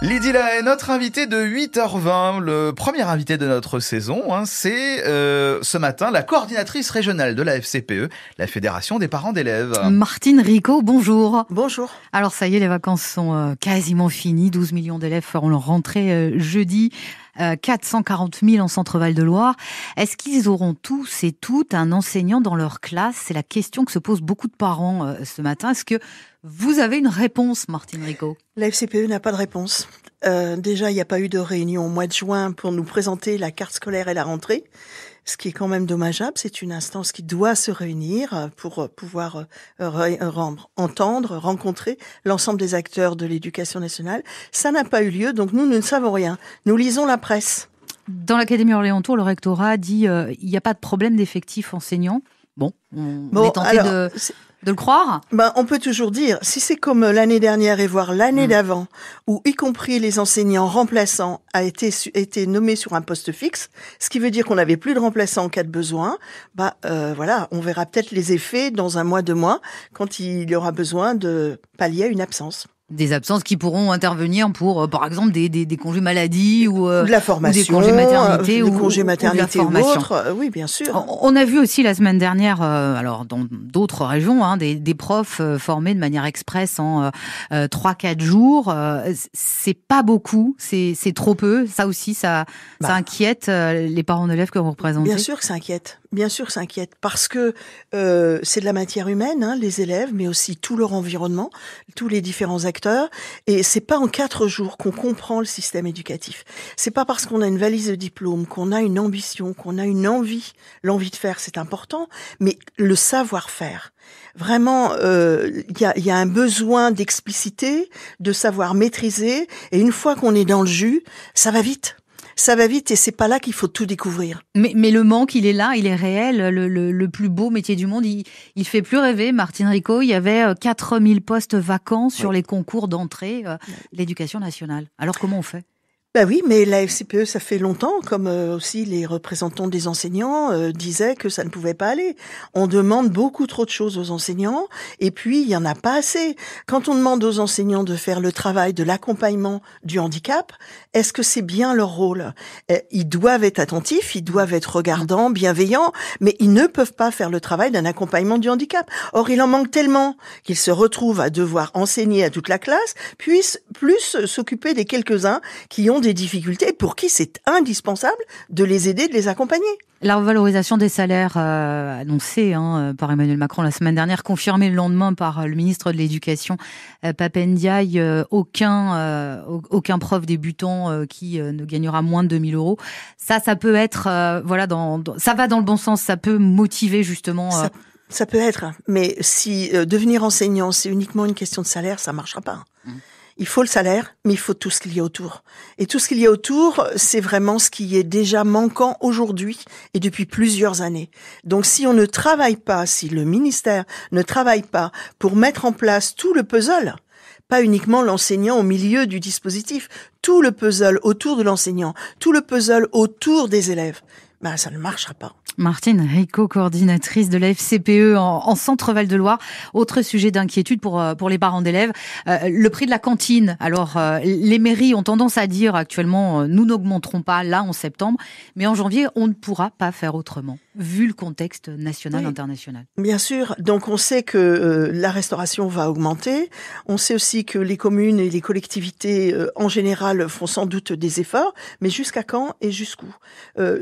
Lydie là est notre invité de 8h20, le premier invité de notre saison. C'est ce matin la coordinatrice régionale de la FCPE, la Fédération des parents d'élèves. Martine Ricot, bonjour. Bonjour. Alors ça y est, les vacances sont quasiment finies. 12 millions d'élèves feront leur rentrée jeudi. 440 000 en Centre-Val de Loire. Est-ce qu'ils auront tous et toutes un enseignant dans leur classe? C'est la question que se posent beaucoup de parents ce matin. Est-ce que vous avez une réponse, Martine Ricot? La FCPE n'a pas de réponse. Déjà, il n'y a pas eu de réunion au mois de juin pour nous présenter la carte scolaire et la rentrée, ce qui est quand même dommageable. C'est une instance qui doit se réunir pour pouvoir entendre, rencontrer l'ensemble des acteurs de l'éducation nationale. Ça n'a pas eu lieu, donc nous ne savons rien. Nous lisons la presse. Dans l'Académie Orléans-Tours, le rectorat dit il n'y a pas de problème d'effectifs enseignants. On est tenté de le croire. On peut toujours dire, si c'est comme l'année dernière et voire l'année d'avant, où y compris les enseignants remplaçants a été nommés sur un poste fixe, ce qui veut dire qu'on n'avait plus de remplaçants en cas de besoin, on verra peut-être les effets dans un mois, 2 mois, quand il y aura besoin de pallier à une absence. Des absences qui pourront intervenir pour, par exemple, des congés maladie ou de la formation, ou des congés maternité ou de la formation. Oui, bien sûr. On a vu aussi la semaine dernière, alors dans d'autres régions, des profs formés de manière express en 3-4 jours. C'est pas beaucoup, c'est trop peu. Ça aussi, ça inquiète les parents d'élèves que vous représentez. Bien sûr que ça inquiète. Bien sûr que ça inquiète parce que c'est de la matière humaine, les élèves, mais aussi tout leur environnement, tous les différents acteurs. Et c'est pas en 4 jours qu'on comprend le système éducatif. C'est pas parce qu'on a une valise de diplôme, qu'on a une ambition, qu'on a une envie. L'envie de faire, c'est important, mais le savoir-faire. Vraiment, y a un besoin d'expliciter, de savoir maîtriser. Et une fois qu'on est dans le jus, ça va vite. Ça va vite et c'est pas là qu'il faut tout découvrir. Mais le manque, il est là, il est réel. Le plus beau métier du monde, il fait plus rêver. Martine Ricot, il y avait 4000 postes vacants sur les concours d'entrée de l'éducation nationale. Alors comment on fait? Oui, mais la FCPE, ça fait longtemps, comme aussi les représentants des enseignants disaient que ça ne pouvait pas aller. On demande beaucoup trop de choses aux enseignants, et puis il y en a pas assez. Quand on demande aux enseignants de faire le travail de l'accompagnement du handicap, est-ce que c'est bien leur rôle? Ils doivent être attentifs, ils doivent être regardants, bienveillants, mais ils ne peuvent pas faire le travail d'un accompagnement du handicap. Or, il en manque tellement qu'ils se retrouvent à devoir enseigner à toute la classe, puis plus s'occuper des quelques-uns qui ont des difficultés, pour qui c'est indispensable de les aider, de les accompagner. La revalorisation des salaires annoncée par Emmanuel Macron la semaine dernière, confirmée le lendemain par le ministre de l'Éducation, Pape Ndiaye, aucun prof débutant qui ne gagnera moins de 2 000 euros. Ça peut être, ça va dans le bon sens, ça peut motiver justement... Ça peut être, mais si devenir enseignant, c'est uniquement une question de salaire, ça marchera pas. Il faut le salaire, mais il faut tout ce qu'il y a autour. Et tout ce qu'il y a autour, c'est vraiment ce qui est déjà manquant aujourd'hui et depuis plusieurs années. Donc si on ne travaille pas, si le ministère ne travaille pas pour mettre en place tout le puzzle, pas uniquement l'enseignant au milieu du dispositif, tout le puzzle autour de l'enseignant, tout le puzzle autour des élèves, ça ne marchera pas. Martine Ricot, coordinatrice de la FCPE en Centre-Val de Loire. Autre sujet d'inquiétude pour les parents d'élèves, le prix de la cantine. Alors, les mairies ont tendance à dire actuellement, nous n'augmenterons pas là en septembre, mais en janvier, on ne pourra pas faire autrement, vu le contexte national, international. Bien sûr. Donc, on sait que la restauration va augmenter. On sait aussi que les communes et les collectivités, en général, font sans doute des efforts, mais jusqu'à quand et jusqu'où?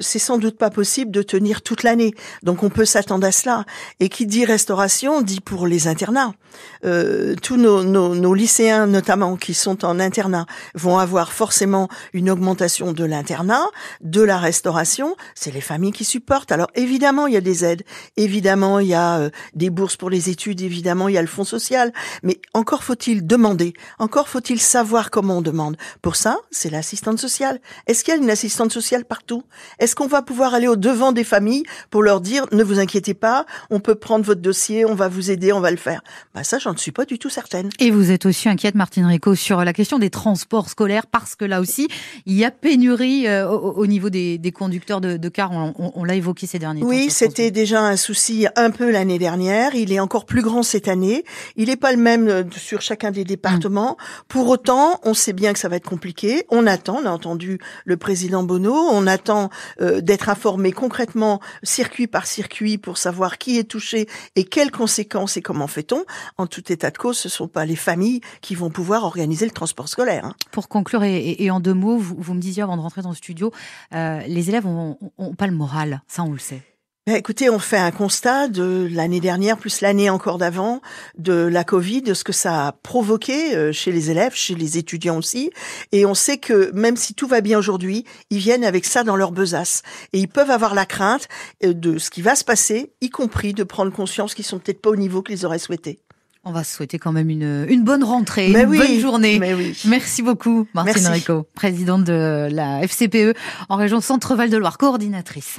C'est sans doute pas possible de tenir toute l'année. Donc, on peut s'attendre à cela. Et qui dit restauration, dit pour les internats. Tous nos lycéens, notamment, qui sont en internat, vont avoir forcément une augmentation de l'internat, de la restauration. C'est les familles qui supportent. Alors, évidemment, il y a des aides. Évidemment, il y a des bourses pour les études. Évidemment, il y a le fonds social. Mais encore faut-il demander. Encore faut-il savoir comment on demande. Pour ça, c'est l'assistante sociale. Est-ce qu'il y a une assistante sociale partout? Est-ce qu'on va pouvoir aller au devant des familles familles pour leur dire ne vous inquiétez pas, on peut prendre votre dossier, on va vous aider, on va le faire. Ça, j'en suis pas du tout certaine. Et vous êtes aussi inquiète, Martine Ricot, sur la question des transports scolaires, parce que là aussi, il y a pénurie au niveau des conducteurs de cars. On l'a évoqué ces derniers temps. Oui, c'était déjà un souci un peu l'année dernière. Il est encore plus grand cette année. Il n'est pas le même sur chacun des départements. Pour autant, on sait bien que ça va être compliqué. On a entendu le président Bonneau, on attend d'être informé concrètement circuit par circuit pour savoir qui est touché et quelles conséquences et comment fait-on. En tout état de cause, ce ne sont pas les familles qui vont pouvoir organiser le transport scolaire. Pour conclure et en 2 mots, vous me disiez avant de rentrer dans le studio, les élèves ont pas le moral, ça on le sait. Écoutez, on fait un constat de l'année dernière, plus l'année encore d'avant, de la Covid, de ce que ça a provoqué chez les élèves, chez les étudiants aussi. Et on sait que même si tout va bien aujourd'hui, ils viennent avec ça dans leur besace. Et ils peuvent avoir la crainte de ce qui va se passer, y compris de prendre conscience qu'ils sont peut-être pas au niveau qu'ils auraient souhaité. On va se souhaiter quand même une bonne rentrée, bonne journée. Oui. Merci beaucoup, Martine Ricot, présidente de la FCPE en région Centre-Val de Loire, coordinatrice.